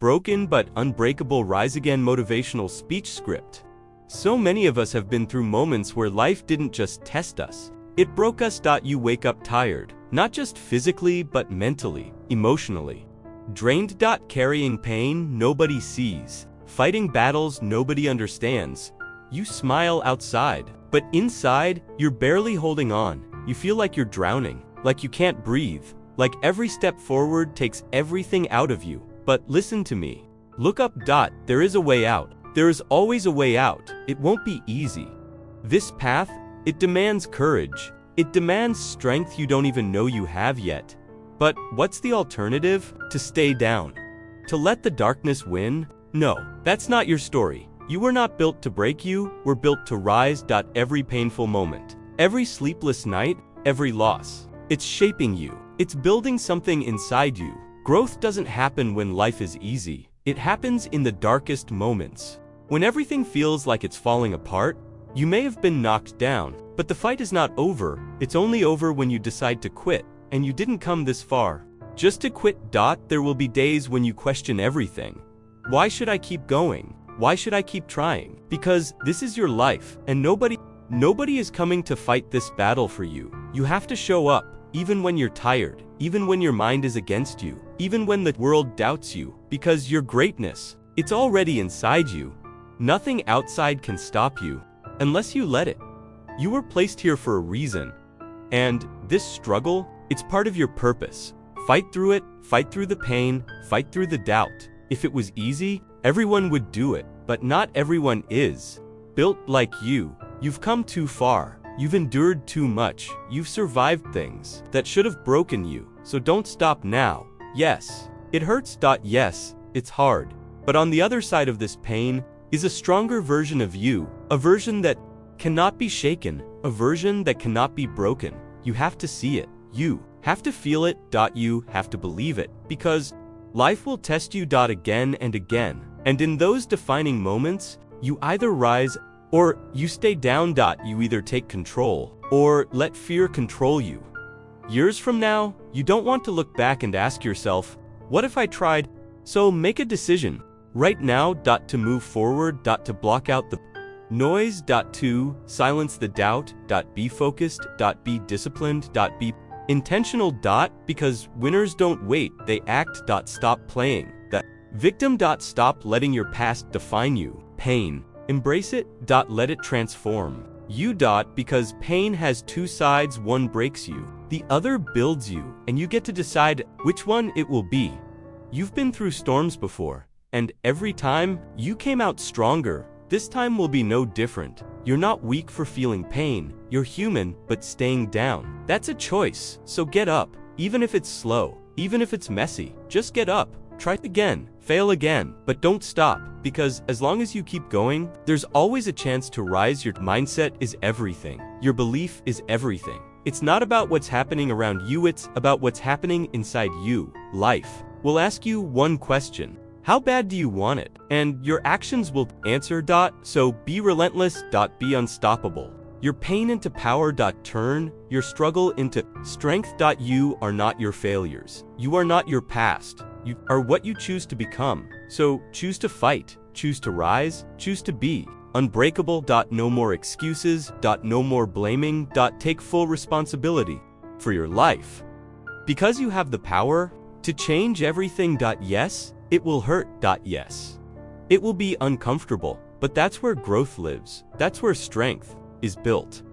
Broken but Unbreakable Rise Again motivational speech script. So many of us have been through moments where life didn't just test us. It broke us. You wake up tired, not just physically but mentally, emotionally. Drained. Carrying pain nobody sees, fighting battles nobody understands. You smile outside, but inside, you're barely holding on. You feel like you're drowning, like you can't breathe, like every step forward takes everything out of you. But listen to me. Look up. There is a way out. There is always a way out. It won't be easy. This path, it demands courage. It demands strength you don't even know you have yet. But what's the alternative? To stay down? To let the darkness win? No, that's not your story. You were not built to break, you were built to rise. Every painful moment, every sleepless night, every loss, it's shaping you. It's building something inside you. Growth doesn't happen when life is easy. It happens in the darkest moments. When everything feels like it's falling apart, you may have been knocked down, but the fight is not over. It's only over when you decide to quit, and you didn't come this far just to quit. There will be days when you question everything. Why should I keep going? Why should I keep trying? Because this is your life, and nobody is coming to fight this battle for you. You have to show up, even when you're tired, even when your mind is against you, even when the world doubts you, because your greatness, it's already inside you. Nothing outside can stop you, unless you let it. You were placed here for a reason. And this struggle, it's part of your purpose. Fight through it, fight through the pain, fight through the doubt. If it was easy, everyone would do it, but not everyone is built like you. You've come too far. You've endured too much. You've survived things that should have broken you. So don't stop now. Yes, it hurts. Yes, it's hard. But on the other side of this pain is a stronger version of you, a version that cannot be shaken, a version that cannot be broken. You have to see it. You have to feel it. You have to believe it, because life will test you again and again. And in those defining moments, you either rise or you stay down. You either take control or let fear control you. Years from now, you don't want to look back and ask yourself, what if I tried? So make a decision right now. To move forward. To block out the noise. To silence the doubt. Be focused. Be disciplined. Be intentional. Because winners don't wait, they act. Stop playing that victim. Stop letting your past define you. Pain, embrace it. Let it transform you. Because pain has two sides. One breaks you, the other builds you, and you get to decide which one it will be. You've been through storms before, and every time you came out stronger. This time will be no different. You're not weak for feeling pain. You're human, but staying down, that's a choice. So get up, even if it's slow, even if it's messy. Just get up. Try again, fail again, but don't stop, because as long as you keep going, there's always a chance to rise. Your mindset is everything. Your belief is everything. It's not about what's happening around you, it's about what's happening inside you. Life will ask you one question: how bad do you want it? And your actions will answer. So be relentless. Be unstoppable. Your pain into power. Turn your struggle into strength. You are not your failures. You are not your past. You are what you choose to become. So choose to fight, choose to rise, choose to be unbreakable. No more excuses. No more blaming. Take full responsibility for your life, because you have the power to change everything. Yes, it will hurt. Yes, it will be uncomfortable, but that's where growth lives. That's where strength is built.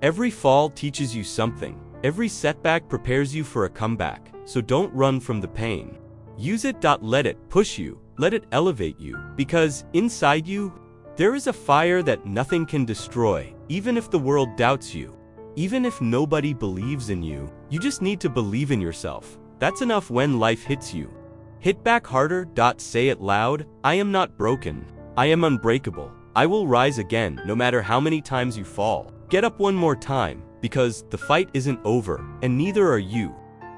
Every fall teaches you something. Every setback prepares you for a comeback. So don't run from the pain. Use it. Let it push you. Let it elevate you. Because inside you, there is a fire that nothing can destroy. Even if the world doubts you, even if nobody believes in you, you just need to believe in yourself. That's enough. When life hits you, hit back harder. Say it loud. I am not broken. I am unbreakable. I will rise again, no matter how many times you fall. Get up one more time, because the fight isn't over, and neither are you.